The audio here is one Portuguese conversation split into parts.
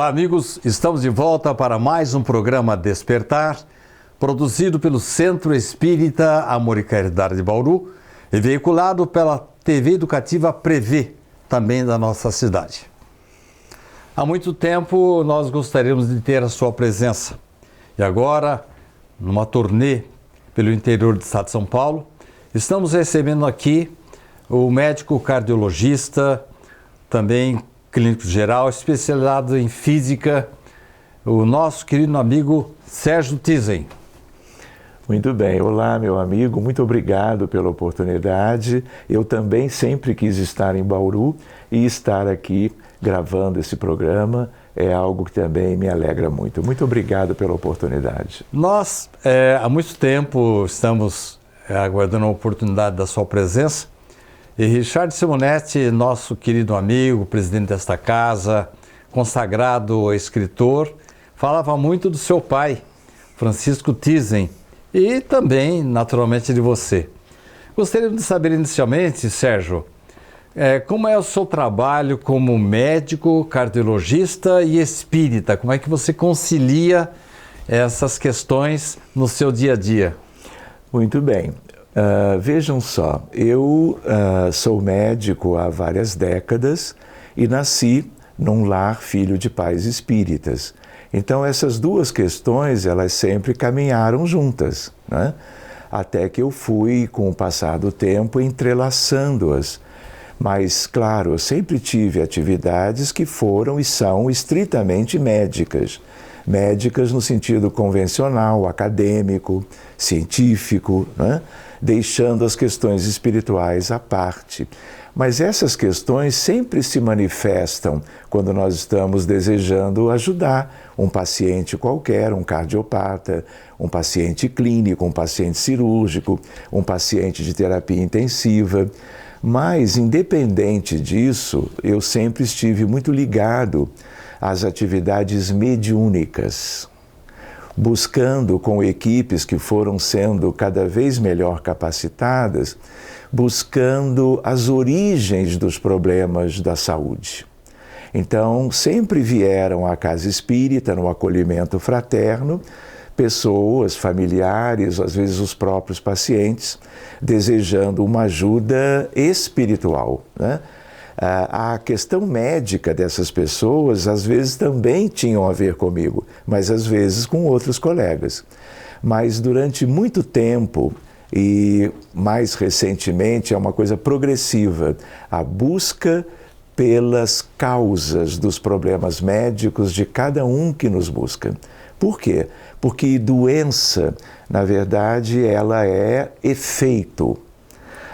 Olá, amigos. Estamos de volta para mais um programa Despertar, produzido pelo Centro Espírita Amor e Caridade de Bauru e veiculado pela TV Educativa Prevê, também da nossa cidade. Há muito tempo nós gostaríamos de ter a sua presença. E agora, numa turnê pelo interior do estado de São Paulo, estamos recebendo aqui o médico cardiologista, também clínico geral, especializado em física, o nosso querido amigo Sérgio Tizen. Muito bem. Olá, meu amigo. Muito obrigado pela oportunidade. Eu também sempre quis estar em Bauru e estar aqui gravando esse programa é algo que também me alegra muito. Muito obrigado pela oportunidade. Nós, há muito tempo, estamos aguardando a oportunidade da sua presença. E Richard Simonetti, nosso querido amigo, presidente desta casa, consagrado escritor, falava muito do seu pai, Francisco Tizen, e também, naturalmente, de você. Gostaria de saber inicialmente, Sérgio, como é o seu trabalho como médico, cardiologista e espírita? Como é que você concilia essas questões no seu dia a dia? Muito bem. Vejam só, eu sou médico há várias décadas e nasci num lar filho de pais espíritas. Então essas duas questões, elas sempre caminharam juntas, né? Até que eu fui, com o passar do tempo, entrelaçando-as. Mas, claro, eu sempre tive atividades que foram e são estritamente médicas. Médicas no sentido convencional, acadêmico, científico, né? Deixando as questões espirituais à parte. Mas essas questões sempre se manifestam quando nós estamos desejando ajudar um paciente qualquer, um cardiopata, um paciente clínico, um paciente cirúrgico, um paciente de terapia intensiva. Mas, independente disso, eu sempre estive muito ligado às atividades mediúnicas, buscando com equipes que foram sendo cada vez melhor capacitadas, buscando as origens dos problemas da saúde. Então, sempre vieram à casa espírita, no acolhimento fraterno, pessoas, familiares, às vezes os próprios pacientes, desejando uma ajuda espiritual, né? A questão médica dessas pessoas, às vezes, também tinham a ver comigo, mas às vezes com outros colegas. Mas durante muito tempo, e mais recentemente, é uma coisa progressiva, a busca pelas causas dos problemas médicos de cada um que nos busca. Por quê? Porque doença, na verdade, ela é efeito.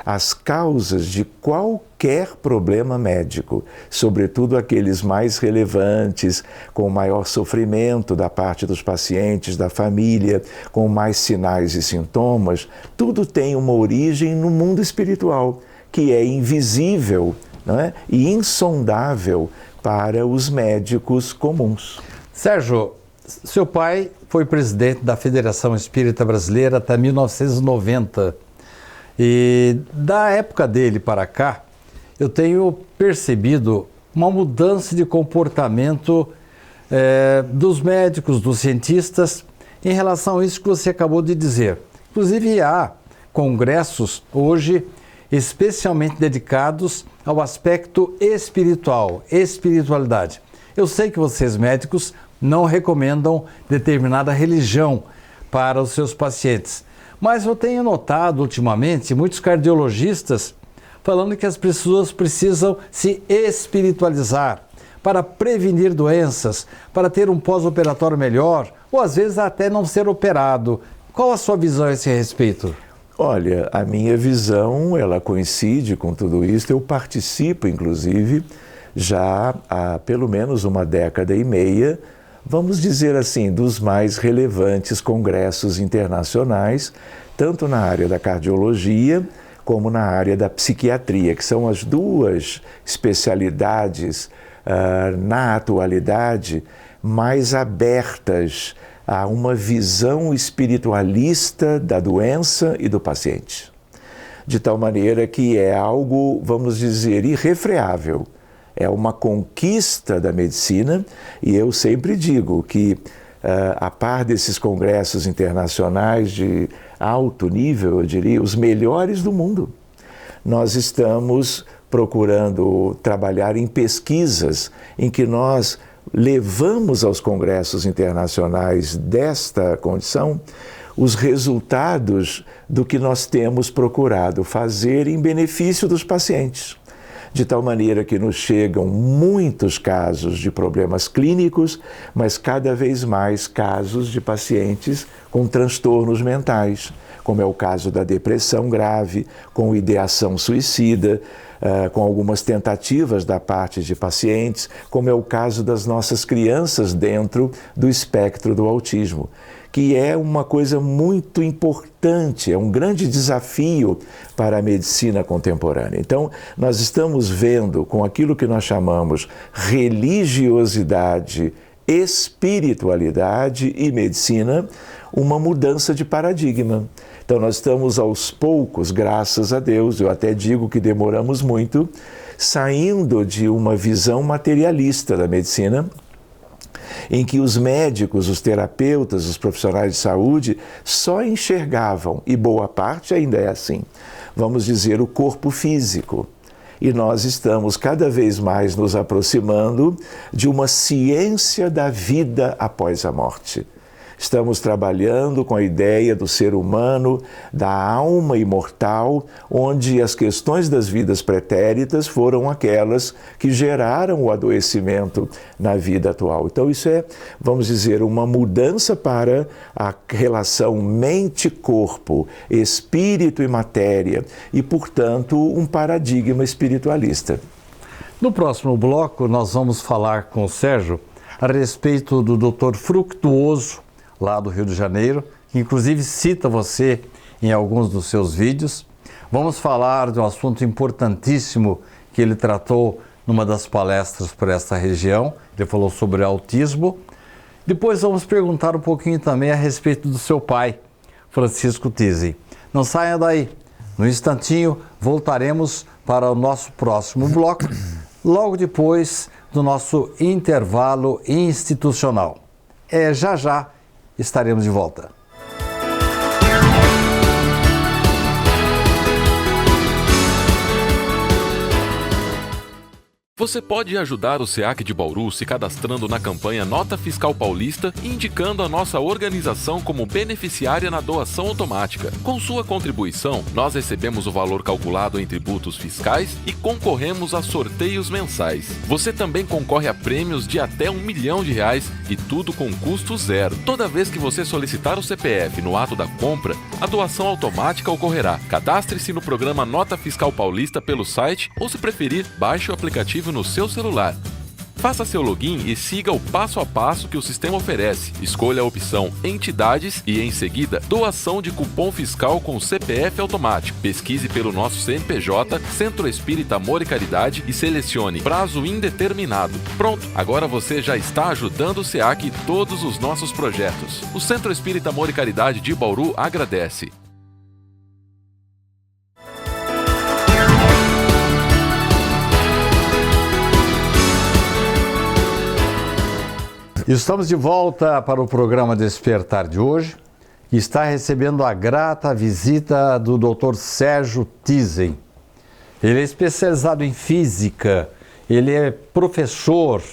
As causas de qualquer problema médico, sobretudo aqueles mais relevantes, com maior sofrimento da parte dos pacientes, da família, com mais sinais e sintomas, tudo tem uma origem no mundo espiritual, que é invisível, não é? E insondável para os médicos comuns. Sérgio, seu pai foi presidente da Federação Espírita Brasileira até 1990. E da época dele para cá, eu tenho percebido uma mudança de comportamento dos médicos, dos cientistas, em relação a isso que você acabou de dizer. Inclusive há congressos hoje especialmente dedicados ao aspecto espiritual, espiritualidade. Eu sei que vocês médicos não recomendam determinada religião para os seus pacientes, mas eu tenho notado ultimamente muitos cardiologistas falando que as pessoas precisam se espiritualizar para prevenir doenças, para ter um pós-operatório melhor, ou às vezes até não ser operado. Qual a sua visão a esse respeito? Olha, a minha visão, ela coincide com tudo isso. Eu participo, inclusive, já há pelo menos uma década e meia, vamos dizer assim, dos mais relevantes congressos internacionais, tanto na área da cardiologia como na área da psiquiatria, que são as duas especialidades na atualidade mais abertas a uma visão espiritualista da doença e do paciente. De tal maneira que é algo, vamos dizer, irrefreável. é uma conquista da medicina, e eu sempre digo que, a par desses congressos internacionais de alto nível, eu diria, os melhores do mundo, nós estamos procurando trabalhar em pesquisas em que nós levamos aos congressos internacionais desta condição os resultados do que nós temos procurado fazer em benefício dos pacientes. De tal maneira que nos chegam muitos casos de problemas clínicos, mas cada vez mais casos de pacientes com transtornos mentais, como é o caso da depressão grave, com ideação suicida, com algumas tentativas da parte de pacientes, como é o caso das nossas crianças dentro do espectro do autismo, que é uma coisa muito importante, é um grande desafio para a medicina contemporânea. Então, nós estamos vendo, com aquilo que nós chamamos religiosidade, espiritualidade e medicina, uma mudança de paradigma. Então, nós estamos aos poucos, graças a Deus, eu até digo que demoramos muito, saindo de uma visão materialista da medicina, em que os médicos, os terapeutas, os profissionais de saúde só enxergavam, e boa parte ainda é assim, vamos dizer, o corpo físico. E nós estamos cada vez mais nos aproximando de uma ciência da vida após a morte. Estamos trabalhando com a ideia do ser humano, da alma imortal, onde as questões das vidas pretéritas foram aquelas que geraram o adoecimento na vida atual. Então isso é, vamos dizer, uma mudança para a relação mente-corpo, espírito e matéria, e, portanto, um paradigma espiritualista. No próximo bloco, nós vamos falar com o Sérgio a respeito do Dr. Fructuoso, lá do Rio de Janeiro, que inclusive cita você em alguns dos seus vídeos. Vamos falar de um assunto importantíssimo que ele tratou numa das palestras por esta região. Ele falou sobre autismo. Depois vamos perguntar um pouquinho também a respeito do seu pai, Francisco Thyssen. Não saia daí. No instantinho voltaremos para o nosso próximo bloco, logo depois do nosso intervalo institucional. Já estaremos de volta. Você pode ajudar o SEAC de Bauru se cadastrando na campanha Nota Fiscal Paulista e indicando a nossa organização como beneficiária na doação automática. Com sua contribuição, nós recebemos o valor calculado em tributos fiscais e concorremos a sorteios mensais. Você também concorre a prêmios de até R$1 milhão e tudo com custo zero. Toda vez que você solicitar o CPF no ato da compra, a doação automática ocorrerá. Cadastre-se no programa Nota Fiscal Paulista pelo site ou, se preferir, baixe o aplicativo no seu celular. Faça seu login e siga o passo a passo que o sistema oferece. Escolha a opção Entidades e, em seguida, Doação de cupom fiscal com CPF automático. Pesquise pelo nosso CNPJ, Centro Espírita Amor e Caridade, e selecione Prazo Indeterminado. Pronto, agora você já está ajudando o SEAC e todos os nossos projetos. O Centro Espírita Amor e Caridade de Bauru agradece. Estamos de volta para o programa Despertar de hoje, que está recebendo a grata visita do Dr. Sérgio Thyssen. Ele é especializado em física, ele é professor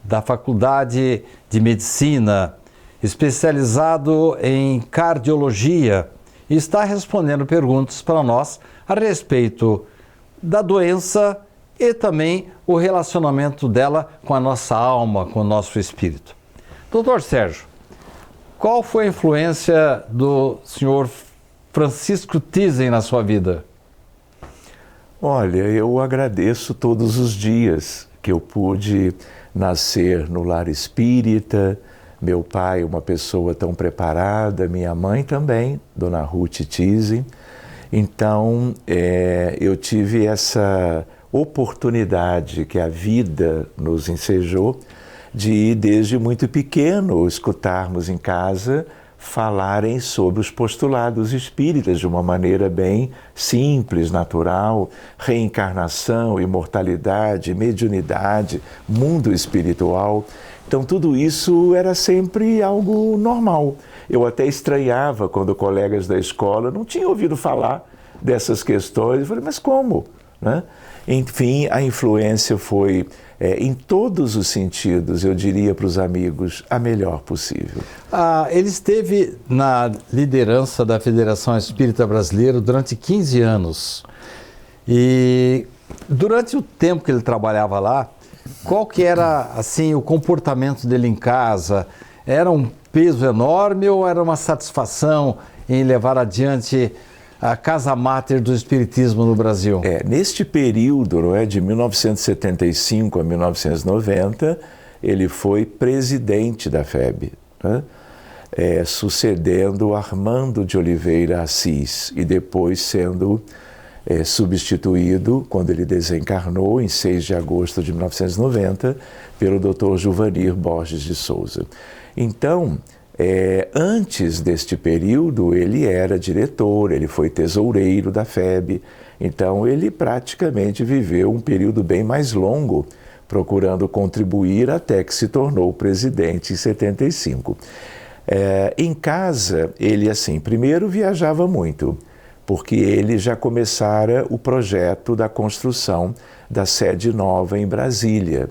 da Faculdade de Medicina, especializado em cardiologia, e está respondendo perguntas para nós a respeito da doença e também o relacionamento dela com a nossa alma, com o nosso espírito. Doutor Sérgio, qual foi a influência do senhor Francisco Thyssen na sua vida? Olha, eu agradeço todos os dias que eu pude nascer no lar espírita, meu pai, uma pessoa tão preparada, minha mãe também, Dona Ruth Thyssen. Então, eu tive essa oportunidade que a vida nos ensejou de, desde muito pequeno, escutarmos em casa falarem sobre os postulados espíritas de uma maneira bem simples, natural, reencarnação, imortalidade, mediunidade, mundo espiritual. Então tudo isso era sempre algo normal. Eu até estranhava quando colegas da escola não tinham ouvido falar dessas questões. Eu falei, mas como? Né? Enfim, a influência foi, em todos os sentidos, eu diria para os amigos, a melhor possível. Ele esteve na liderança da Federação Espírita Brasileira durante 15 anos. E durante o tempo que ele trabalhava lá, qual que era assim, o comportamento dele em casa? Era um peso enorme ou era uma satisfação em levar adiante a casa máter do espiritismo no Brasil? Neste período, não é, de 1975 a 1990, ele foi presidente da FEB, né? Sucedendo Armando de Oliveira Assis e depois sendo substituído, quando ele desencarnou, em 6 de agosto de 1990, pelo Dr. Juvanir Borges de Souza. Então, antes deste período, ele era diretor, ele foi tesoureiro da FEB, então ele praticamente viveu um período bem mais longo, procurando contribuir até que se tornou presidente em 75. Em casa, ele, assim, primeiro viajava muito, porque ele já começara o projeto da construção da sede nova em Brasília.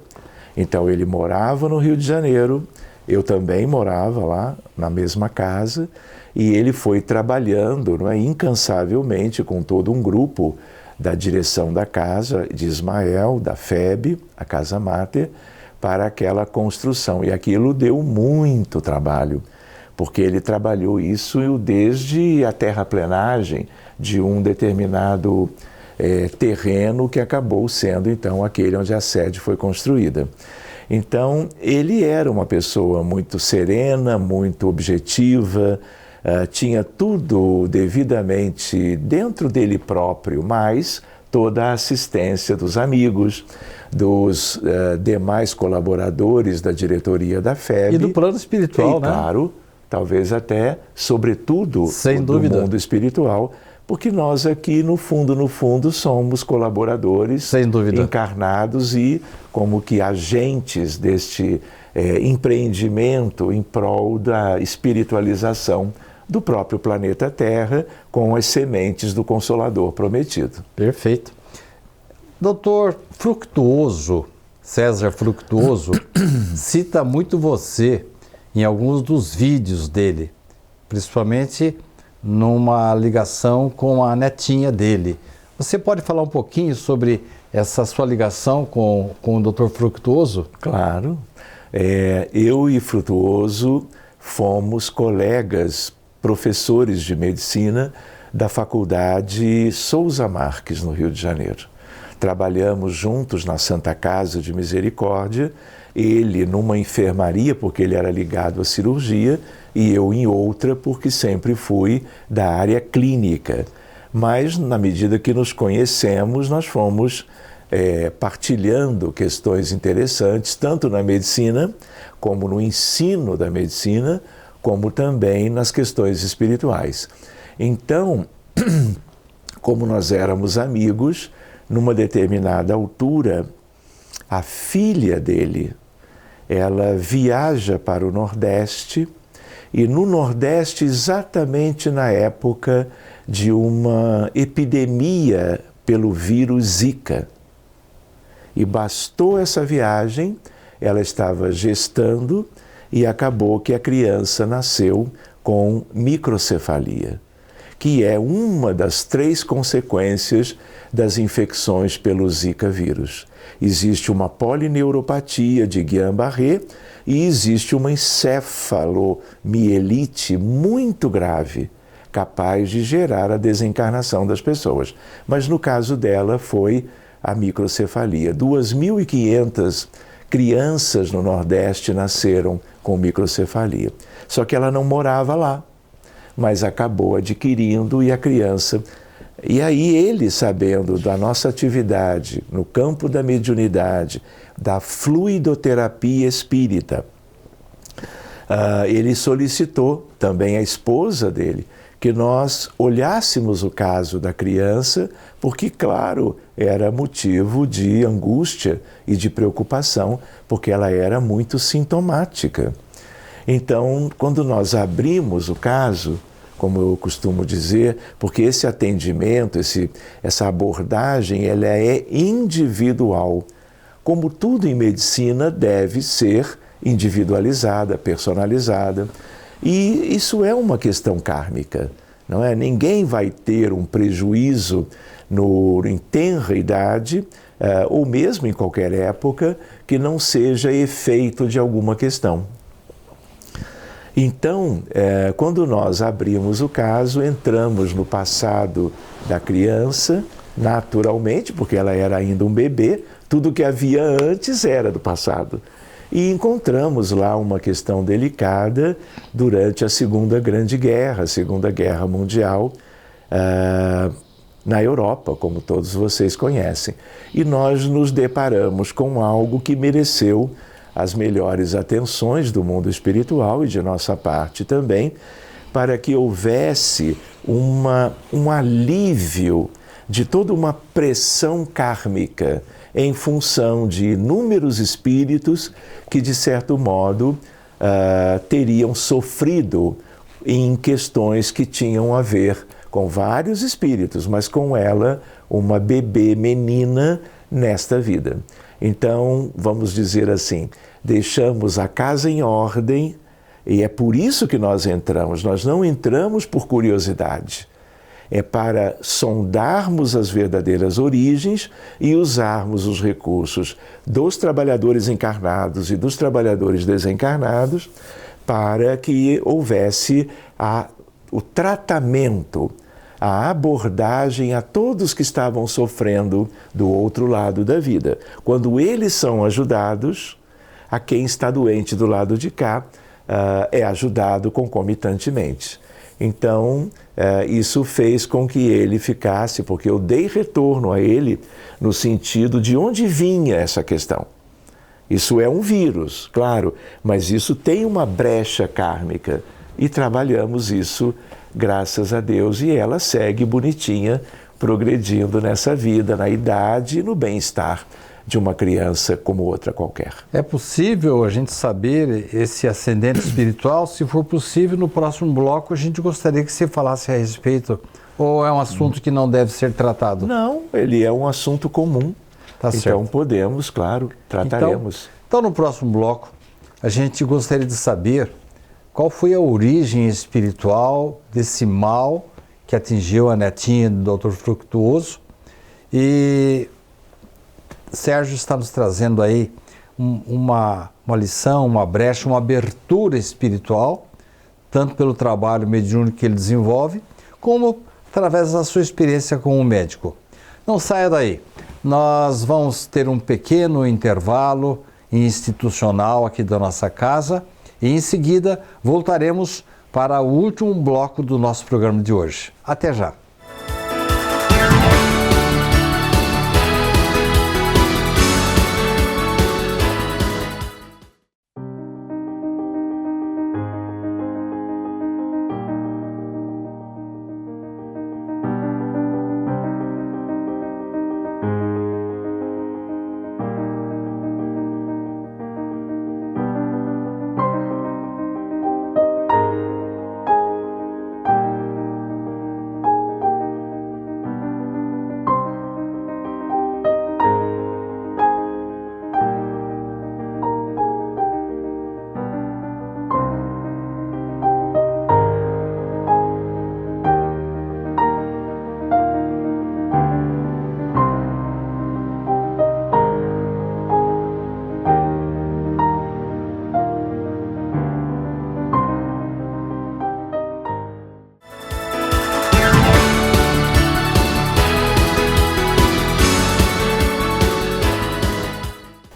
Então ele morava no Rio de Janeiro, eu também morava lá na mesma casa, e ele foi trabalhando, não é, incansavelmente com todo um grupo da direção da casa, de Ismael, da FEB, a Casa Máter, para aquela construção. E aquilo deu muito trabalho, porque ele trabalhou isso desde a terraplenagem de um determinado terreno que acabou sendo, então, aquele onde a sede foi construída. Então, ele era uma pessoa muito serena, muito objetiva, tinha tudo devidamente dentro dele próprio, mas toda a assistência dos amigos, dos demais colaboradores da diretoria da FEB. E do plano espiritual, né? Claro, talvez até, sobretudo, do mundo espiritual, porque nós aqui, no fundo, somos colaboradores, sem dúvida, encarnados e como que agentes deste empreendimento em prol da espiritualização do próprio planeta Terra, com as sementes do Consolador prometido. Perfeito. Doutor Fructuoso, César Fructuoso, cita muito você em alguns dos vídeos dele, principalmente numa ligação com a netinha dele. Você pode falar um pouquinho sobre essa sua ligação com o Dr. Fructuoso? Claro. Eu e Fructuoso fomos colegas, professores de medicina da Faculdade Souza Marques, no Rio de Janeiro. Trabalhamos juntos na Santa Casa de Misericórdia, ele numa enfermaria, porque ele era ligado à cirurgia, e eu em outra, porque sempre fui da área clínica. Mas, na medida que nos conhecemos, nós fomos partilhando questões interessantes, tanto na medicina, como no ensino da medicina, como também nas questões espirituais. Então, como nós éramos amigos, numa determinada altura, a filha dele, ela viaja para o Nordeste, e no Nordeste, exatamente na época de uma epidemia pelo vírus Zika. E bastou essa viagem, ela estava gestando e acabou que a criança nasceu com microcefalia, que é uma das 3 consequências das infecções pelo Zika vírus. Existe uma polineuropatia de Guillain-Barré e existe uma encefalomielite muito grave, capaz de gerar a desencarnação das pessoas. Mas no caso dela foi a microcefalia. 2.500 crianças no Nordeste nasceram com microcefalia. Só que ela não morava lá, mas acabou adquirindo e a criança... E aí ele, sabendo da nossa atividade no campo da mediunidade, da fluidoterapia espírita, ele solicitou, também a esposa dele, que nós olhássemos o caso da criança, porque, claro, era motivo de angústia e de preocupação, porque ela era muito sintomática. Então, quando nós abrimos o caso, como eu costumo dizer, porque esse atendimento, essa abordagem, ela é individual. Como tudo em medicina deve ser individualizada, personalizada. E isso é uma questão kármica, não é? Ninguém vai ter um prejuízo em tenra idade, ou mesmo em qualquer época, que não seja efeito de alguma questão. Então, quando nós abrimos o caso, entramos no passado da criança, naturalmente, porque ela era ainda um bebê, tudo que havia antes era do passado. E encontramos lá uma questão delicada durante a Segunda Grande Guerra, a Segunda Guerra Mundial, na Europa, como todos vocês conhecem. E nós nos deparamos com algo que mereceu as melhores atenções do mundo espiritual e de nossa parte também, para que houvesse um alívio de toda uma pressão kármica em função de inúmeros espíritos que, de certo modo, teriam sofrido em questões que tinham a ver com vários espíritos, mas com ela, uma bebê menina nesta vida. Então, vamos dizer assim, deixamos a casa em ordem e é por isso que nós entramos. Nós não entramos por curiosidade. É para sondarmos as verdadeiras origens e usarmos os recursos dos trabalhadores encarnados e dos trabalhadores desencarnados para que houvesse o tratamento, a abordagem a todos que estavam sofrendo do outro lado da vida. Quando eles são ajudados, a quem está doente do lado de cá é ajudado concomitantemente. Então, isso fez com que ele ficasse, porque eu dei retorno a ele no sentido de onde vinha essa questão. Isso é um vírus, claro, mas isso tem uma brecha kármica e trabalhamos isso, graças a Deus, e ela segue bonitinha, progredindo nessa vida, na idade e no bem-estar de uma criança como outra qualquer. É possível a gente saber esse ascendente espiritual? Se for possível, no próximo bloco a gente gostaria que você falasse a respeito, ou é um assunto que não deve ser tratado? Não, ele é um assunto comum. Tá então certo. podemos, claro, trataremos. Então, no próximo bloco, a gente gostaria de saber qual foi a origem espiritual desse mal que atingiu a netinha do Dr. Fructuoso. E Sérgio está nos trazendo aí uma lição, uma brecha, uma abertura espiritual, tanto pelo trabalho mediúnico que ele desenvolve, como através da sua experiência como médico. Não saia daí. Nós vamos ter um pequeno intervalo institucional aqui da nossa casa e em seguida voltaremos para o último bloco do nosso programa de hoje. Até já!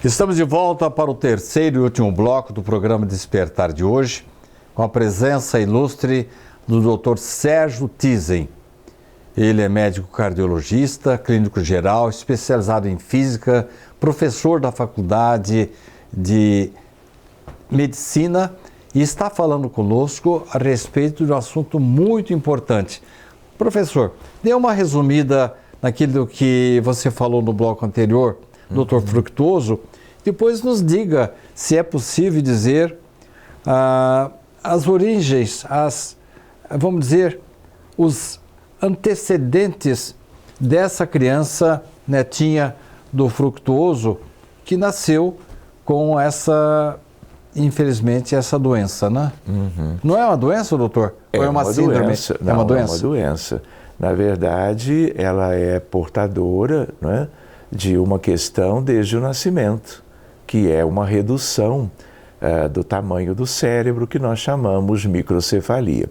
Estamos de volta para o terceiro e último bloco do programa Despertar de hoje, com a presença ilustre do Dr. Sérgio Tizen. Ele é médico cardiologista, clínico geral, especializado em física, professor da Faculdade de Medicina e está falando conosco a respeito de um assunto muito importante. Professor, dê uma resumida naquilo que você falou no bloco anterior, Dr. Fructuoso, depois nos diga se é possível dizer as origens, vamos dizer, os antecedentes dessa criança netinha do Fructuoso que nasceu com infelizmente, essa doença, né? Não é uma doença, doutor? Ou é uma síndrome? Doença. Não, é uma doença. Na verdade, ela é portadora, né, de uma questão desde o nascimento, que é uma redução do tamanho do cérebro, que nós chamamos microcefalia.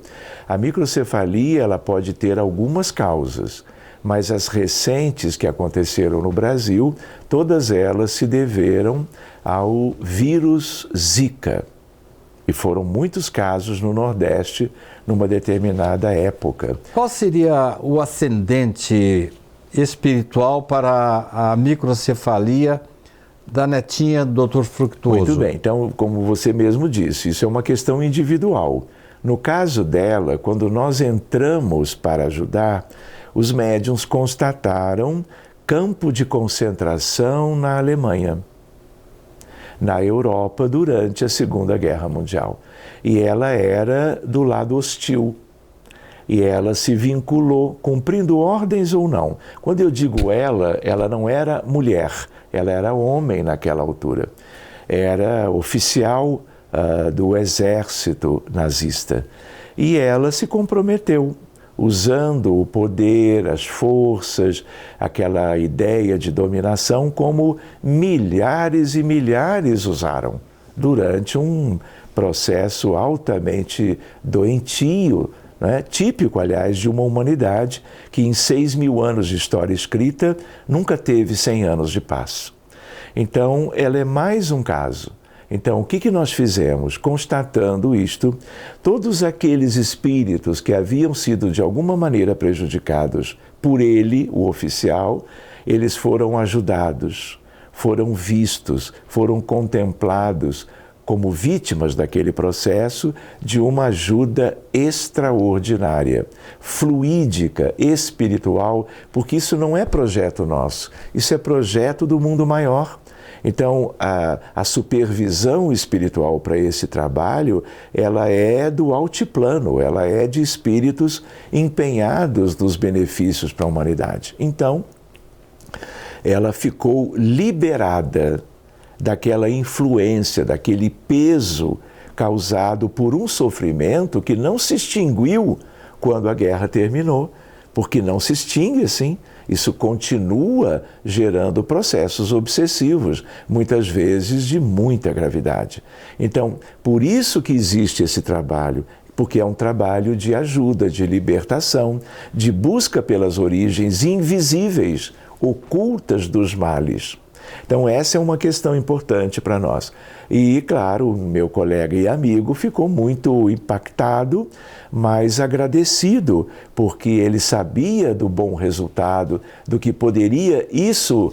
A microcefalia, ela pode ter algumas causas, mas as recentes que aconteceram no Brasil, todas elas se deveram ao vírus Zika. E foram muitos casos no Nordeste, numa determinada época. Qual seria o ascendente espiritual para a microcefalia da netinha do Dr. Fructuoso? Muito bem, então, como você mesmo disse, isso é uma questão individual. No caso dela, quando nós entramos para ajudar, os médiuns constataram campo de concentração na Alemanha, na Europa, durante a Segunda Guerra Mundial. E ela era do lado hostil. E ela se vinculou, cumprindo ordens ou não. Quando eu digo ela não era mulher, ela era homem naquela altura. Era oficial do exército nazista. E ela se comprometeu, usando o poder, as forças, aquela ideia de dominação, como milhares e milhares usaram durante um processo altamente doentio, né? Típico, aliás, de uma humanidade que em 6.000 anos de história escrita nunca teve 100 anos de paz. Então, ela é mais um caso. Então, o que nós fizemos? Constatando isto, todos aqueles espíritos que haviam sido de alguma maneira prejudicados por ele, o oficial, eles foram ajudados, foram vistos, foram contemplados como vítimas daquele processo de uma ajuda extraordinária, fluídica, espiritual, porque isso não é projeto nosso, isso é projeto do mundo maior. Então, a supervisão espiritual para esse trabalho, ela é do altiplano, ela é de espíritos empenhados nos benefícios para a humanidade. Então, ela ficou liberada daquela influência, daquele peso causado por um sofrimento que não se extinguiu quando a guerra terminou, porque não se extingue assim. Isso continua gerando processos obsessivos, muitas vezes de muita gravidade. Então, por isso que existe esse trabalho, porque é um trabalho de ajuda, de libertação, de busca pelas origens invisíveis, ocultas dos males. Então, essa é uma questão importante para nós. E, claro, o meu colega e amigo ficou muito impactado, mas agradecido, porque ele sabia do bom resultado, do que poderia isso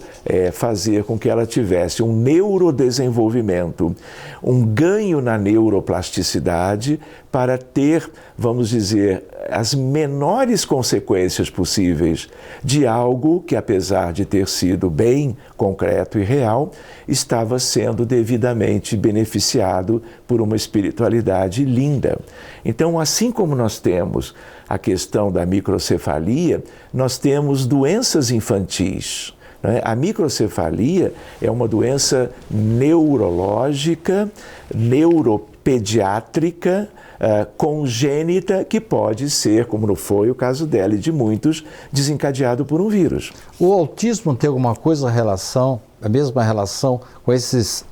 fazer com que ela tivesse um neurodesenvolvimento, um ganho na neuroplasticidade para ter, vamos dizer, as menores consequências possíveis de algo que, apesar de ter sido bem concreto e real, estava sendo devidamente beneficiado por uma espiritualidade linda. Então, assim como nós temos a questão da microcefalia, nós temos doenças infantis. A microcefalia é uma doença neurológica, neuropediátrica, congênita, que pode ser, como não foi o caso dela e de muitos, desencadeado por um vírus. O autismo tem alguma coisa a mesma relação com esses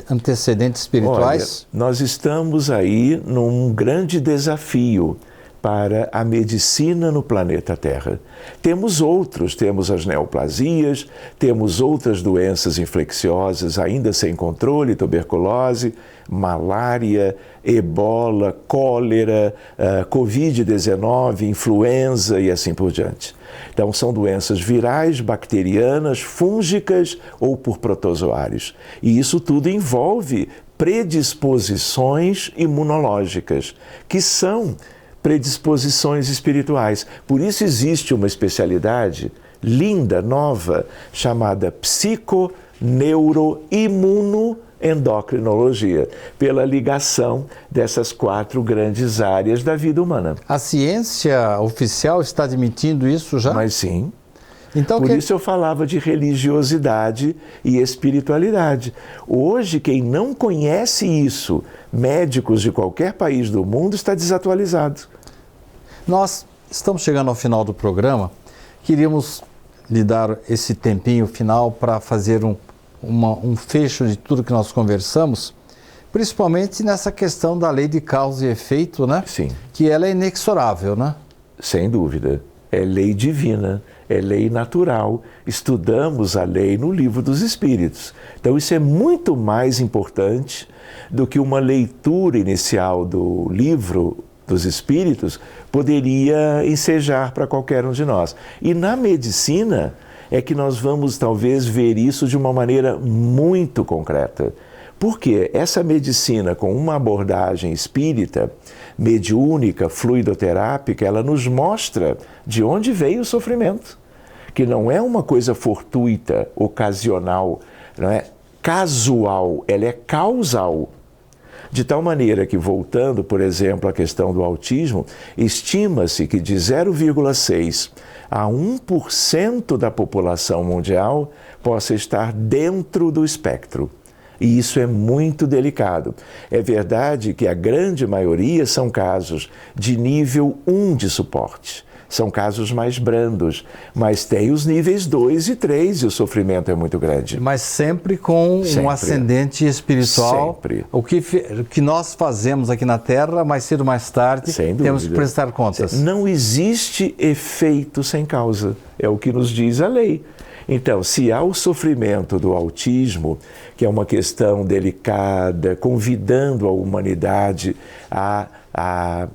antecedentes espirituais? Olha, nós estamos aí num grande desafio para a medicina no planeta Terra. Temos outros, temos as neoplasias, temos outras doenças infecciosas ainda sem controle, tuberculose, malária, ebola, cólera, Covid-19, influenza e assim por diante. Então, são doenças virais, bacterianas, fúngicas ou por protozoários. E isso tudo envolve predisposições imunológicas, que são predisposições espirituais. Por isso existe uma especialidade linda, nova, chamada psiconeuroimunoendocrinologia, pela ligação dessas 4 grandes áreas da vida humana. A ciência oficial está admitindo isso já? Mas sim. Então, Por isso eu falava de religiosidade e espiritualidade. Hoje, quem não conhece isso, médicos de qualquer país do mundo, está desatualizado. Nós estamos chegando ao final do programa. Queríamos lhe dar esse tempinho final para fazer um fecho de tudo que nós conversamos, principalmente nessa questão da lei de causa e efeito, né? Sim. Que ela é inexorável, né? Sem dúvida. É lei divina, é lei natural. Estudamos a lei no Livro dos Espíritos. Então isso é muito mais importante do que uma leitura inicial do Livro dos Espíritos poderia ensejar para qualquer um de nós. E na medicina é que nós vamos talvez ver isso de uma maneira muito concreta. Porque essa medicina com uma abordagem espírita, mediúnica, fluidoterápica, ela nos mostra de onde veio o sofrimento. Que não é uma coisa fortuita, ocasional, não é casual, ela é causal. De tal maneira que, voltando, por exemplo, à questão do autismo, estima-se que de 0,6 a 1% da população mundial possa estar dentro do espectro. E isso é muito delicado. É verdade que a grande maioria são casos de nível 1 de suporte. São casos mais brandos, mas tem os níveis 2 e 3 e o sofrimento é muito grande. Mas sempre com um ascendente espiritual. Sempre. O que nós fazemos aqui na Terra, mais cedo ou mais tarde, temos que prestar contas. Não existe efeito sem causa, é o que nos diz a lei. Então, se há o sofrimento do autismo, que é uma questão delicada, convidando a humanidade a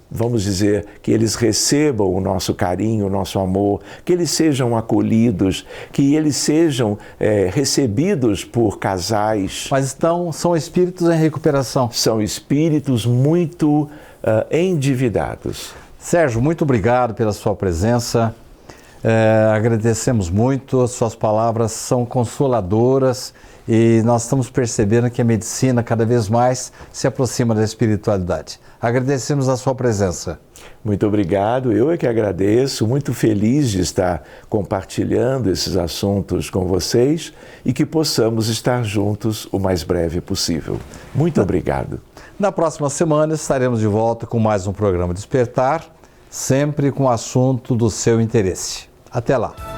vamos dizer, que eles recebam o nosso carinho, o nosso amor, que eles sejam acolhidos, que eles sejam recebidos por casais. Mas são espíritos em recuperação. São espíritos muito endividados. Sérgio, muito obrigado pela sua presença. Agradecemos muito, as suas palavras são consoladoras e nós estamos percebendo que a medicina cada vez mais se aproxima da espiritualidade. Agradecemos a sua presença. Muito obrigado, eu é que agradeço, muito feliz de estar compartilhando esses assuntos com vocês e que possamos estar juntos o mais breve possível. Muito obrigado. Na próxima semana estaremos de volta com mais um programa Despertar, sempre com o assunto do seu interesse. Até lá!